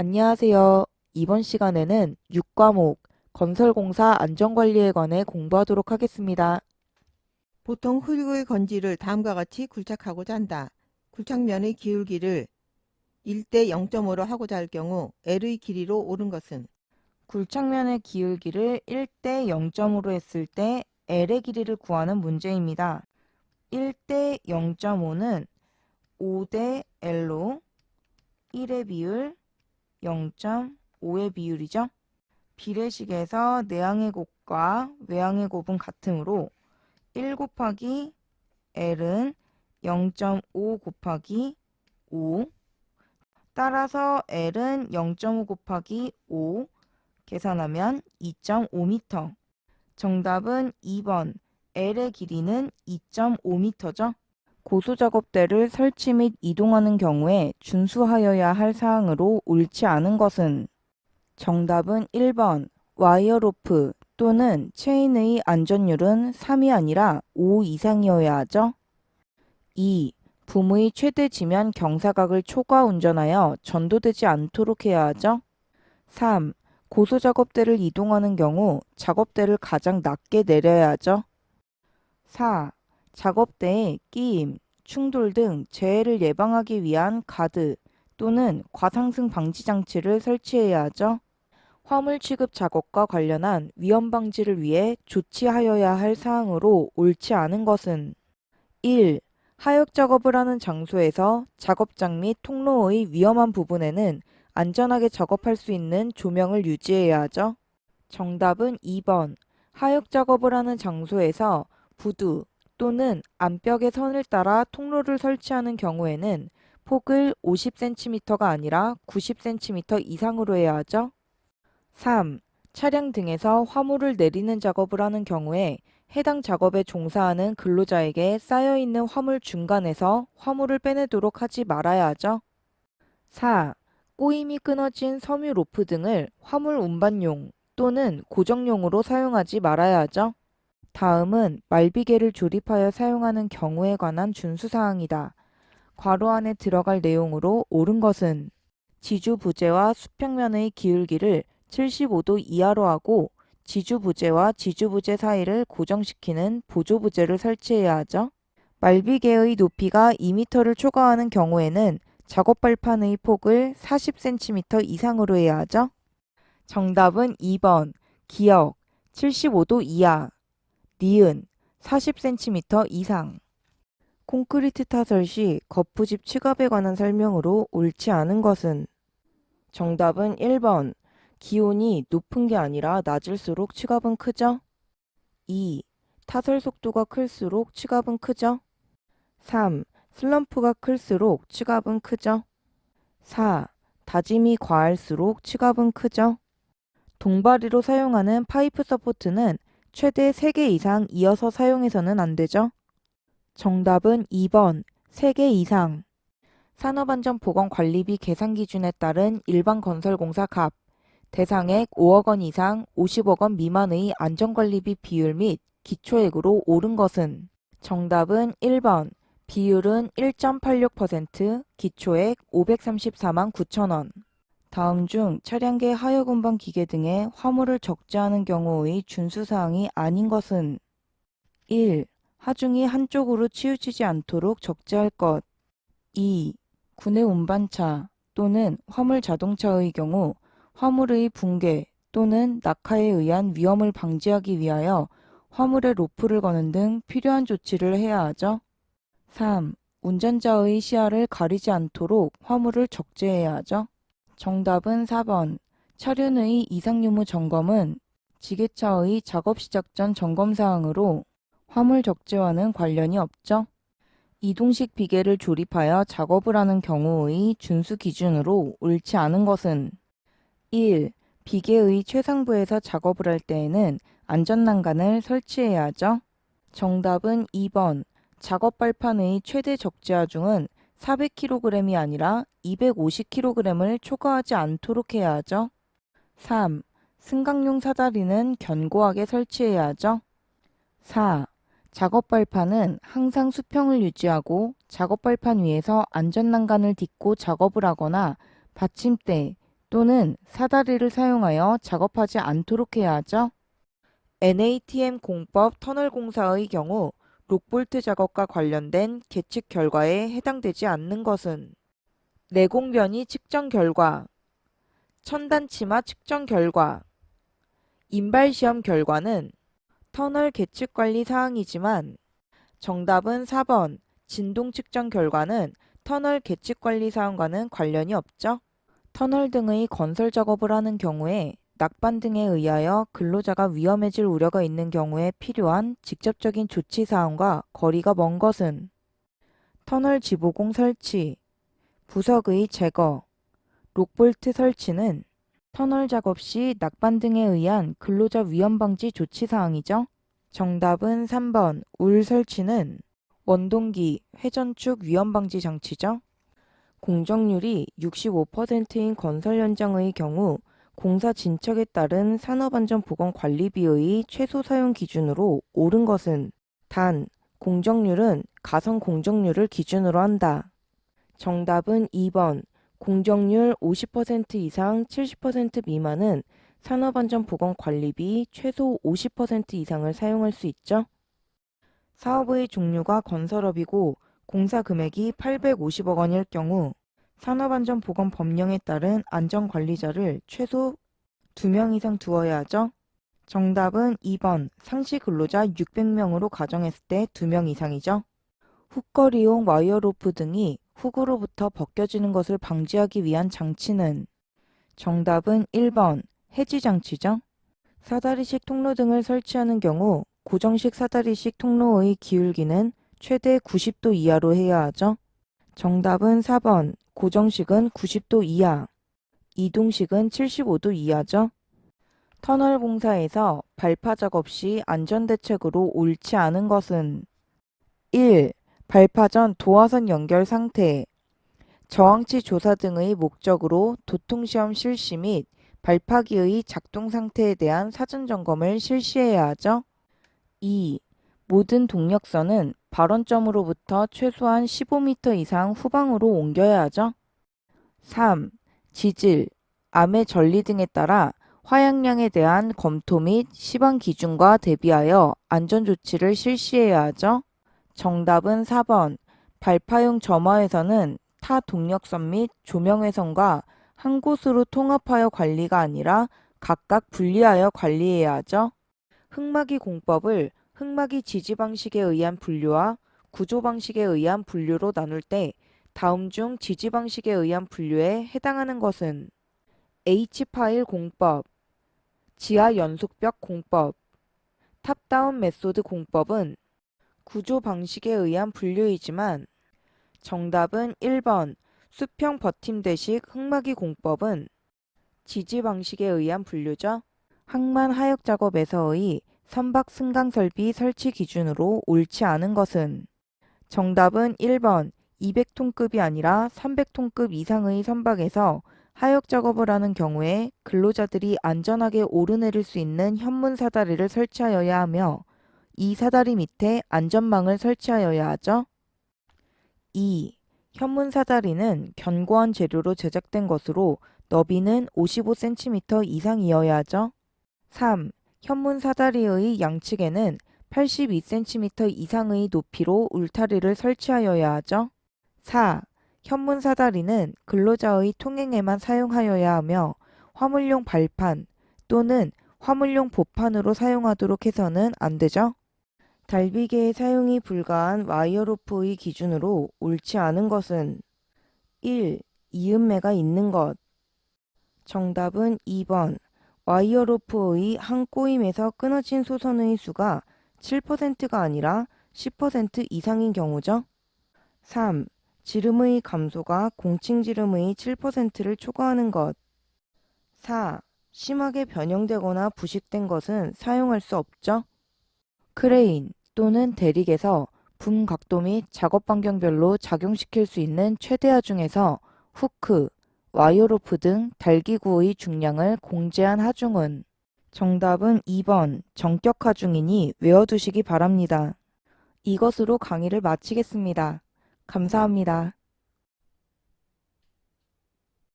안녕하세요. 이번 시간에는 6과목 건설공사 안전관리에 관해 공부하도록 하겠습니다. 보통 흙의 건지를 다음과 같이 굴착하고자 한다. 굴착면의 기울기를 1대 0.5로 하고자 할 경우 L의 길이로 옳은 것은 굴착면의 기울기를 1대 0.5로 했을 때 L의 길이를 구하는 문제입니다. 1대 0.5는 5대 L로 1의 비율, 0.5의 비율이죠. 비례식에서 내항의 곱과 외항의 곱은 같으므로 1 곱하기 L은 0.5 곱하기 5, 따라서 L은 0.5 곱하기 5 계산하면 2.5m. 정답은 2번. L의 길이는 2.5m죠. 고소작업대를 설치 및 이동하는 경우에 준수하여야 할 사항으로 옳지 않은 것은 정답은 1번. 와이어 로프 또는 체인의 안전율은 3이 아니라 5 이상이어야 하죠. 2. 붐의 최대 지면 경사각을 초과 운전하여 전도되지 않도록 해야 하죠. 3. 고소작업대를 이동하는 경우 작업대를 가장 낮게 내려야 하죠. 4. 작업대에 끼임, 충돌 등 재해를 예방하기 위한 가드 또는 과상승 방지 장치를 설치해야 하죠. 화물 취급 작업과 관련한 위험 방지를 위해 조치하여야 할 사항으로 옳지 않은 것은 1. 하역 작업을 하는 장소에서 작업장 및 통로의 위험한 부분에는 안전하게 작업할 수 있는 조명을 유지해야 하죠. 정답은 2번. 하역 작업을 하는 장소에서 부두 또는 암벽의 선을 따라 통로를 설치하는 경우에는 폭을 50cm가 아니라 90cm 이상으로 해야 하죠. 3. 차량 등에서 화물을 내리는 작업을 하는 경우에 해당 작업에 종사하는 근로자에게 쌓여있는 화물 중간에서 화물을 빼내도록 하지 말아야 하죠. 4. 꼬임이 끊어진 섬유 로프 등을 화물 운반용 또는 고정용으로 사용하지 말아야 하죠. 다음은 말비계를 조립하여 사용하는 경우에 관한 준수사항이다. 괄호 안에 들어갈 내용으로 옳은 것은 지주 부재와 수평면의 기울기를 75도 이하로 하고 지주 부재와 지주 부재 사이를 고정시키는 보조 부재를 설치해야 하죠. 말비계의 높이가 2m를 초과하는 경우에는 작업 발판의 폭을 40cm 이상으로 해야 하죠. 정답은 2번. 기역 75도 이하, 니은 40cm 이상. 콘크리트 타설 시 거푸집 취급에 관한 설명으로 옳지 않은 것은 정답은 1번. 기온이 높은 게 아니라 낮을수록 취급은 크죠? 2. 타설 속도가 클수록 취급은 크죠? 3. 슬럼프가 클수록 취급은 크죠? 4. 다짐이 과할수록 취급은 크죠? 동바리로 사용하는 파이프 서포트는 최대 3개 이상 이어서 사용해서는 안 되죠? 정답은 2번. 3개 이상. 산업안전보건관리비 계산 기준에 따른 일반 건설공사 갑, 대상액 5억 원 이상 50억 원 미만의 안전관리비 비율 및 기초액으로 옳은 것은 정답은 1번. 비율은 1.86%, 기초액 534만 9천 원. 다음 중 차량계 하역 운반 기계 등의 화물을 적재하는 경우의 준수사항이 아닌 것은 1. 하중이 한쪽으로 치우치지 않도록 적재할 것. 2. 구내 운반차 또는 화물 자동차의 경우 화물의 붕괴 또는 낙하에 의한 위험을 방지하기 위하여 화물에 로프를 거는 등 필요한 조치를 해야 하죠. 3. 운전자의 시야를 가리지 않도록 화물을 적재해야 하죠. 정답은 4번. 차륜의 이상 유무 점검은 지게차의 작업 시작 전 점검 사항으로 화물 적재와는 관련이 없죠. 이동식 비계를 조립하여 작업을 하는 경우의 준수 기준으로 옳지 않은 것은 1. 비계의 최상부에서 작업을 할 때에는 안전난간을 설치해야 하죠. 정답은 2번. 작업 발판의 최대 적재하중은 400kg이 아니라 250kg을 초과하지 않도록 해야 하죠. 3. 승강용 사다리는 견고하게 설치해야 하죠. 4. 작업 발판은 항상 수평을 유지하고 작업 발판 위에서 안전난간을 딛고 작업을 하거나 받침대 또는 사다리를 사용하여 작업하지 않도록 해야 하죠. NATM 공법 터널 공사의 경우 록볼트 작업과 관련된 계측 결과에 해당되지 않는 것은 내공 변이 측정 결과, 천단 치마 측정 결과, 인발 시험 결과는 터널 계측 관리 사항이지만 정답은 4번 진동 측정 결과는 터널 계측 관리 사항과는 관련이 없죠. 터널 등의 건설 작업을 하는 경우에 낙반 등에 의하여 근로자가 위험해질 우려가 있는 경우에 필요한 직접적인 조치 사항과 거리가 먼 것은 터널 지보공 설치, 부석의 제거, 록볼트 설치는 터널 작업 시 낙반 등에 의한 근로자 위험 방지 조치 사항이죠. 정답은 3번 울 설치는 원동기, 회전축 위험 방지 장치죠. 공정률이 65%인 건설 현장의 경우 공사 진척에 따른 산업안전보건관리비의 최소 사용 기준으로 옳은 것은 단, 공정률은 가성 공정률을 기준으로 한다. 정답은 2번 공정률 50% 이상 70% 미만은 산업안전보건관리비 최소 50% 이상을 사용할 수 있죠. 사업의 종류가 건설업이고 공사 금액이 850억 원일 경우 산업안전보건법령에 따른 안전관리자를 최소 2명 이상 두어야 하죠. 정답은 2번 상시 근로자 600명으로 가정했을 때 2명 이상이죠. 훅거리용 와이어로프 등이 훅으로부터 벗겨지는 것을 방지하기 위한 장치는 정답은 1번 해지장치죠. 사다리식 통로 등을 설치하는 경우 고정식 사다리식 통로의 기울기는 최대 90도 이하로 해야 하죠. 정답은 4번 고정식은 90도 이하, 이동식은 75도 이하죠. 터널 공사에서 발파 작업 시 안전대책으로 옳지 않은 것은 1. 발파 전 도화선 연결 상태, 저항치 조사 등의 목적으로 도통시험 실시 및 발파기의 작동 상태에 대한 사전 점검을 실시해야 하죠. 2. 모든 동력선은 발원점으로부터 최소한 15m 이상 후방으로 옮겨야 하죠. 3. 지질, 암의 전리 등에 따라 화약량에 대한 검토 및 시방 기준과 대비하여 안전조치를 실시해야 하죠. 정답은 4번 발파용 점화회선은 타 동력선 및 조명회선과 한 곳으로 통합하여 관리가 아니라 각각 분리하여 관리해야 하죠. 흑막이 공법을 흑막이 지지 방식에 의한 분류와 구조 방식에 의한 분류로 나눌 때 다음 중 지지 방식에 의한 분류에 해당하는 것은 H파일 공법, 지하 연속벽 공법, 탑다운 메소드 공법은 구조 방식에 의한 분류이지만 정답은 1번 수평 버팀대식 흑막이 공법은 지지 방식에 의한 분류죠. 항만 하역 작업에서의 선박 승강 설비 설치 기준으로 옳지 않은 것은 정답은 1번 200톤급이 아니라 300톤급 이상의 선박에서 하역 작업을 하는 경우에 근로자들이 안전하게 오르내릴 수 있는 현문 사다리를 설치하여야 하며 이 사다리 밑에 안전망을 설치하여야 하죠. 2. 현문 사다리는 견고한 재료로 제작된 것으로 너비는 55cm 이상이어야 하죠. 3. 현문 사다리의 양측에는 82cm 이상의 높이로 울타리를 설치하여야 하죠. 4. 현문 사다리는 근로자의 통행에만 사용하여야 하며 화물용 발판 또는 화물용 보판으로 사용하도록 해서는 안 되죠. 달비계의 사용이 불가한 와이어로프의 기준으로 옳지 않은 것은 1. 이음매가 있는 것. 정답은 2번 와이어로프의 한 꼬임에서 끊어진 소선의 수가 7%가 아니라 10% 이상인 경우죠. 3. 지름의 감소가 공칭 지름의 7%를 초과하는 것. 4. 심하게 변형되거나 부식된 것은 사용할 수 없죠. 크레인 또는 대릭에서 붐 각도 및 작업 반경별로 작용시킬 수 있는 최대하 중에서 후크, 와이어로프 등 달기구의 중량을 공제한 하중은 정답은 2번 정격 하중이니 외워두시기 바랍니다. 이것으로 강의를 마치겠습니다. 감사합니다.